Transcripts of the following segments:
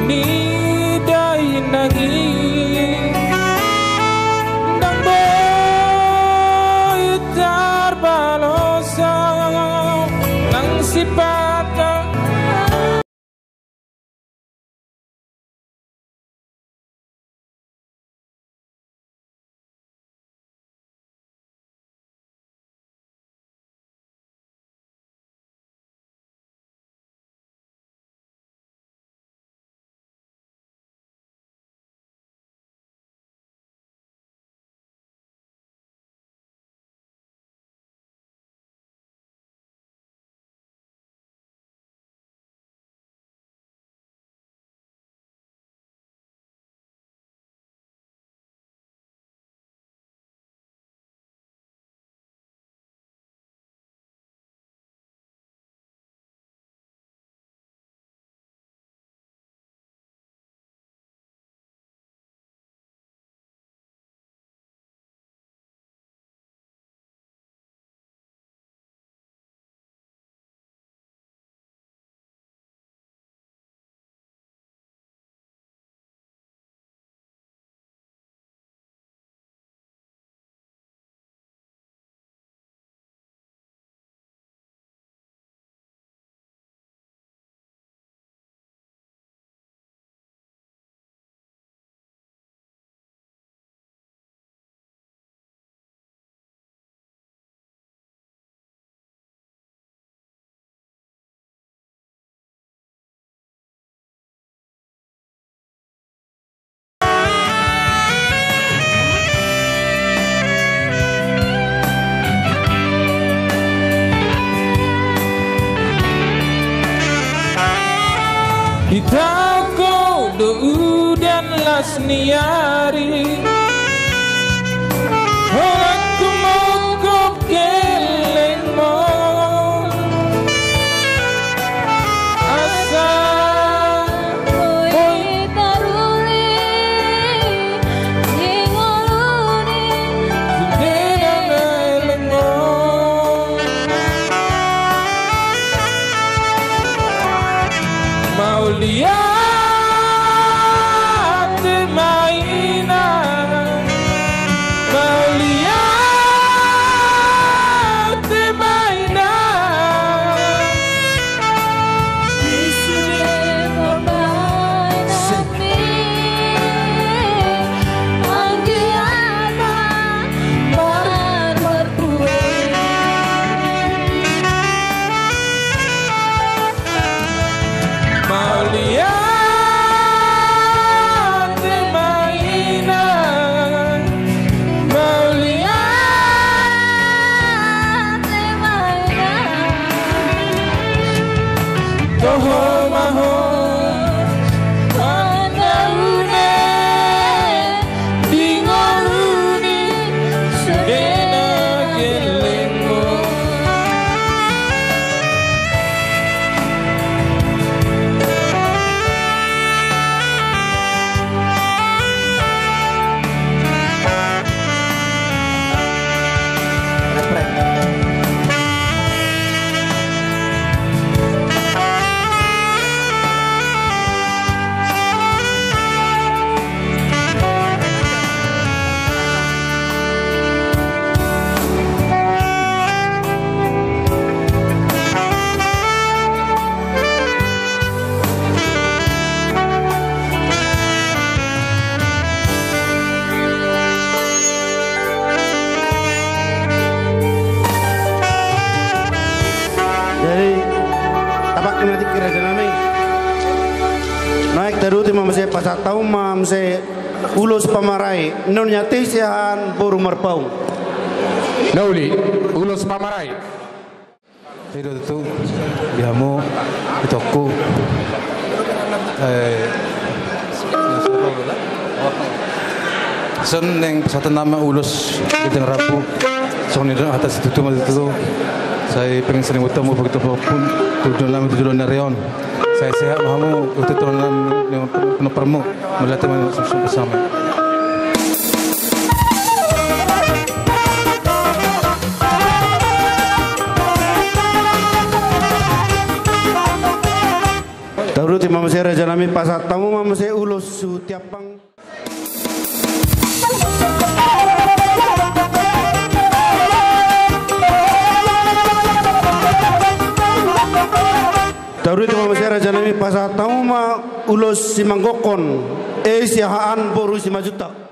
ni dai nagi dang boy tarbalosa nang sipata. Itago do udan las niari orang kumukop geleng mo asa boy taruli ngoluni sudena geleng mo mau lihat mainan, mau lihat mainan di sini permainan ini anggiana man berpuing mau lihat naik teruti mam se pasatau mam se ulos pamarai nonya tisian boru marpau Nauli ulos pamarai itu biamu itoku sen yang satu nama ulos di Rabu soalnya atas itu saya pengen sering bertemu begitu pun tujuan Narion saya sehat mahamu untuk turunan yang penuh permu melihat teman bersama. Taruti mama saya Raja Nami pasat tamu mama saya ulos su tiapang. Taruti mama saya Raja Nami pasat tamu ma ulos si manggokon siahaan boru si majuta.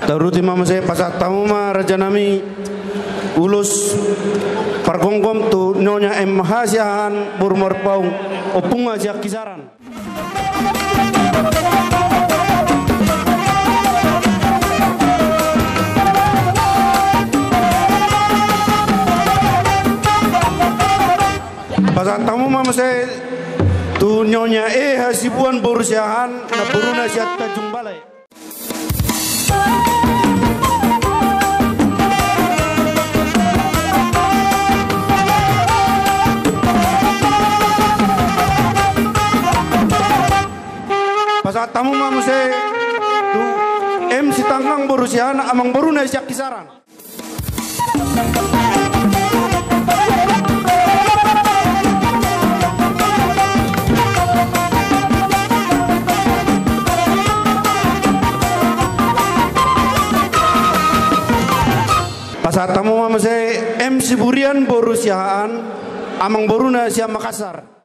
Taruti mama saya pasat tamu ma Raja Nami ulus pargonggom tu nyonya mahasiahan burmor paung opung aja kisaran. Pasat tamu mama saya tu nyonya hasibuan borusiahan na buruna siat Tanjung Balai. Pasat tamu mama saya tu si tangkang borusiahan amang boruna siak kisaran. Pasat tamu mama saya si Burian borusiahan amang boruna siak Makassar.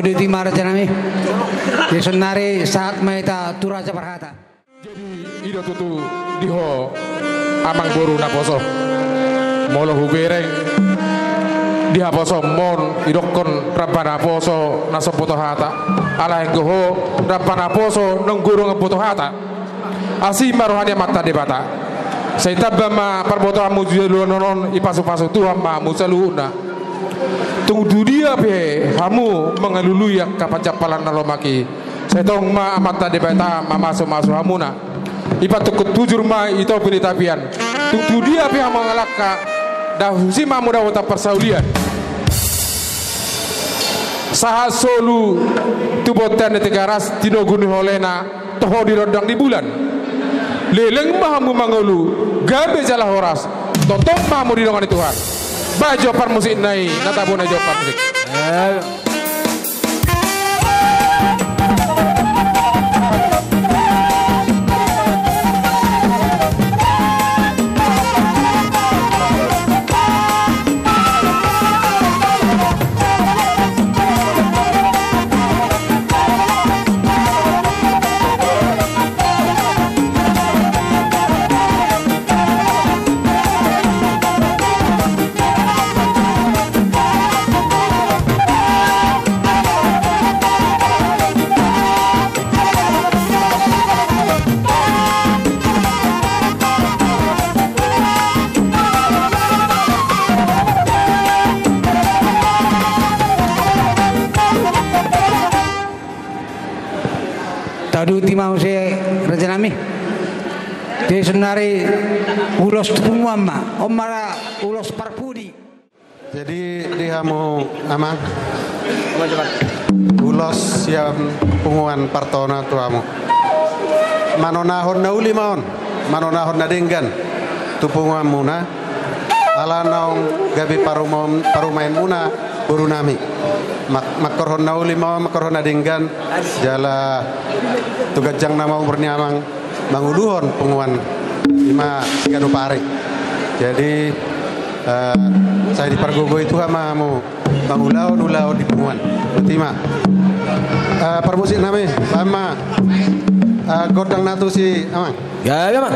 di timar janami. Yesunari saat maita turaja perhata. Jadi ido tutu diho amang boru na poso. Molo hubereng diha poso mon idokon rabana poso na sopoto hata. Ala enggoho rabana poso nang guru ngapoto hata. Asi marohania mata debata. Saya tabama parboto amu jelo nonon ipasu-pasu Tuhan ma musaluna. Tunggu dia be hamu mengalului kapacapalan nalomaki. Saya tong ma mata debata ma masuk-masuk hamuna. Ipatukut tujur ma itu pilih tapian. Tunggu dia be hamu ngalaka dah si mamu dah wata persaulian. Saha solu tubotan tegaras tino gunung holena toho di rodang di bulan. Leleng mahamu mangolu gabe jalah horas totong mahamu di dongan Tuhan. Bajo par musik nai natabona jo par musik. Tadu timau se rajanami. Dia senari ulos tumuama, omara ulos parpudi. Jadi dia mau amang ulos yang punguan partona tuamu. Manonahon nauli maon, manonahon nadenggan tupunguan muna. Ala naong gabi parumain muna burunami. Makorhon nauli maon makorhon nadenggan jala tugajang nama umurnya amang manguluhon punguan lima sigano pare. Jadi saya dipergogo itu sama mau ulau di punguan betima permusik nami sama godang natu si amang Ya, mang.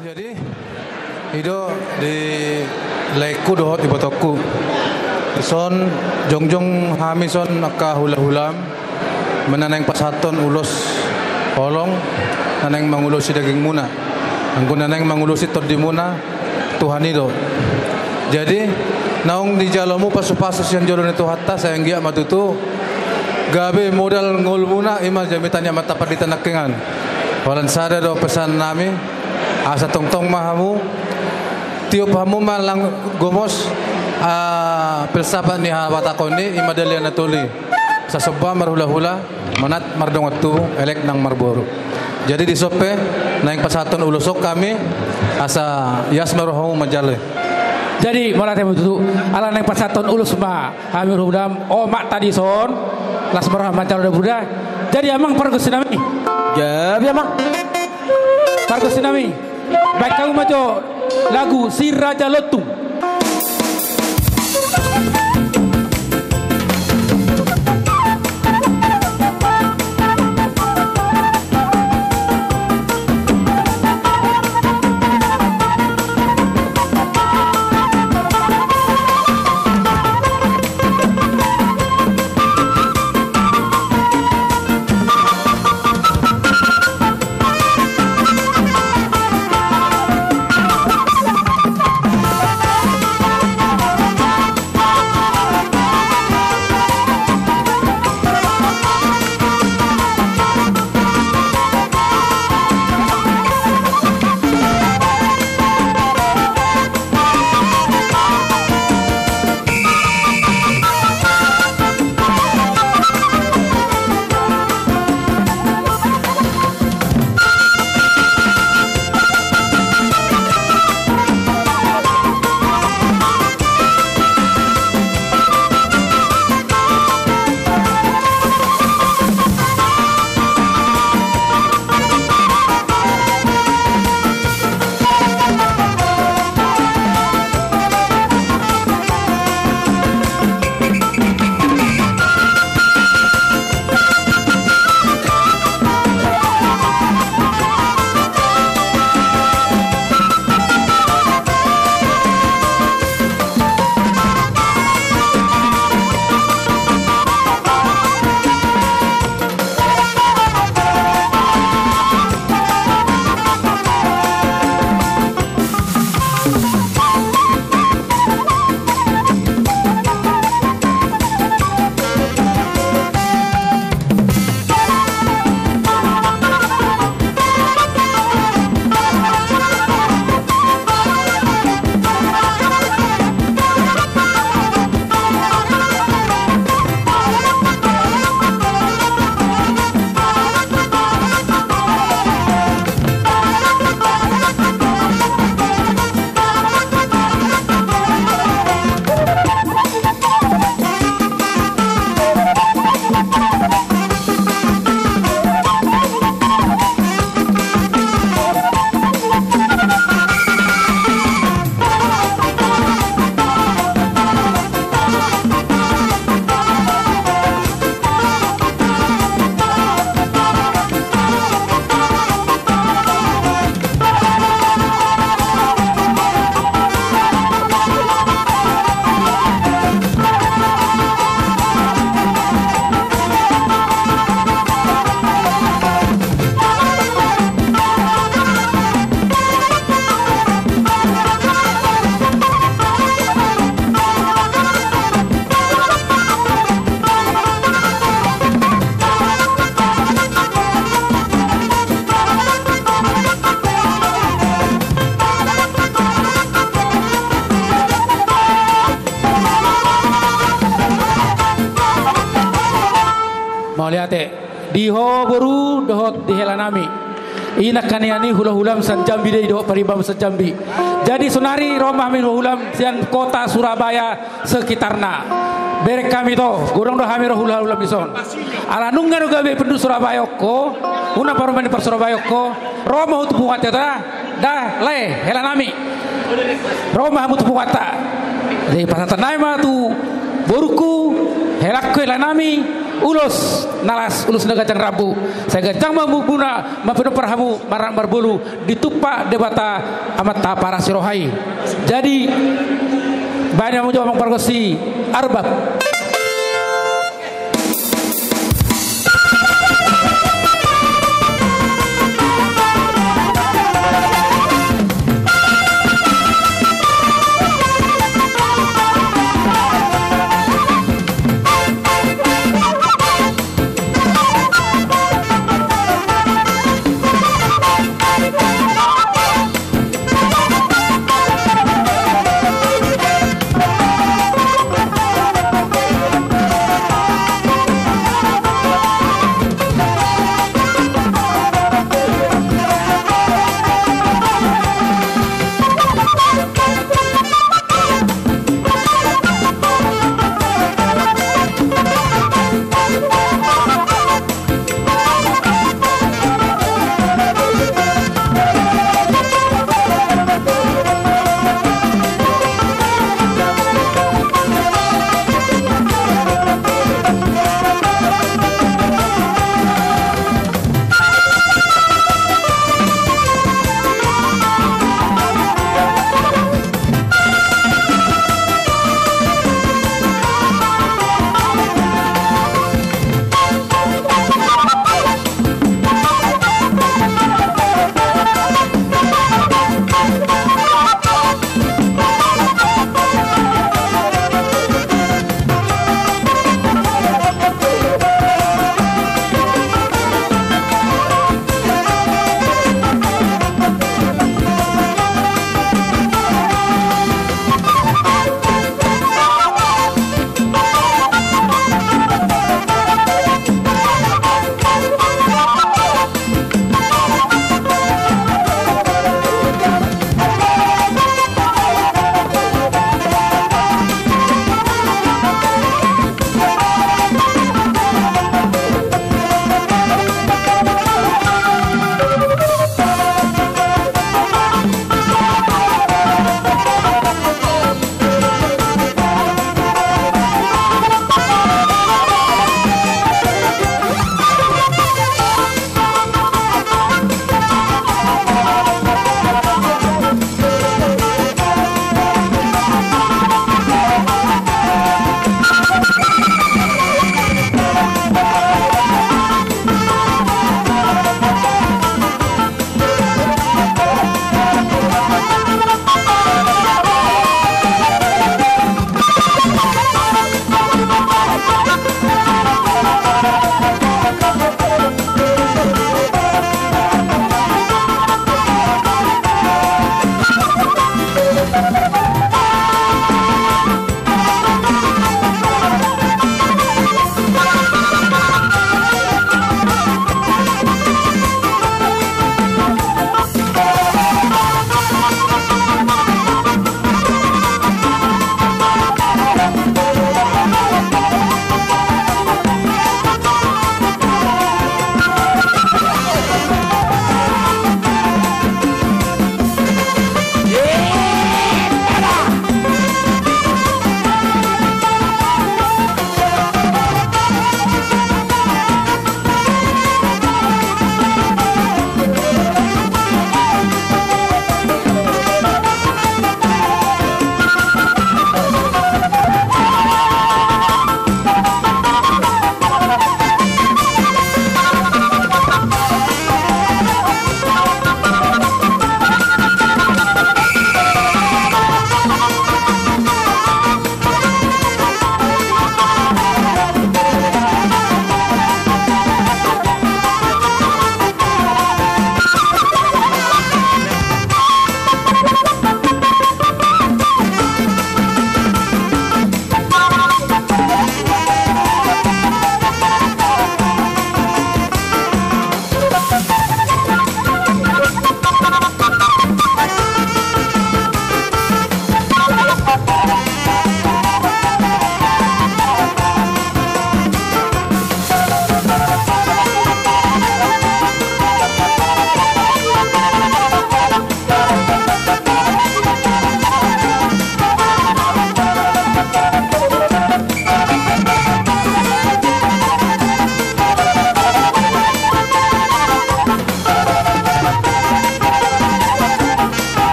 Jadi itu di leku dohot di botoku. Son jongjong hamison akka hula-hulam menaneng pasaton ulos kolong naneng mangulusi daging muna. Angku naneng mangulusi todi muna Tuhan itu. Jadi naung di jalomu pasu-pasu yang jodoh itu hatta sayang gia matutu gabe modal ngul muna imal jamitannya mata paditan nakengan. Walan sada do pesan nami asa tong-tong mahamu tiup hamu malang gomos filsafat ni hawatakoni imadalian natuli sa sobba marhula-hula manat mardong tu elek nang marboru. Jadi di sope naing pasaton ulusok kami asa yas maruhamu majale. Jadi mola temu tu ala naing pasaton ulus ma hamir hudam mak tadi son las marah macal buda. Jadi amang pargosinami. Jabi amang. Pargosinami. Baik kamu maco lagu Si Raja Letung. bayate diho boru dohot dihelanami ina kaniani hula-hulam sanjambi dei do paribam sanjambi. Jadi sonari romah min hulam sian kota Surabaya sekitarna. Berek kami to gorong do hamiro hula-hulam ison. Ala nungga gabe penduduk Surabaya ko, una paromani par Surabaya ko, romah utu buat ta dah le helanami. Romah utu buat ta. Jadi pasatan naima tu boruku helakku helanami ulus nalas ulus negajang rabu saya gajang mamuguna mapedo perhamu marang barbulu ditupak debata amat para sirohai. Jadi banyak menjawab pargosi arbab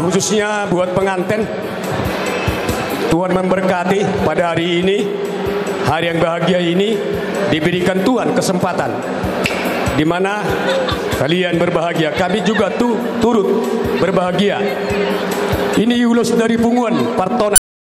khususnya buat pengantin. Tuhan memberkati pada hari ini, hari yang bahagia ini, diberikan Tuhan kesempatan di mana kalian berbahagia, kami juga turut berbahagia. Ini ulos dari Punguan Partona.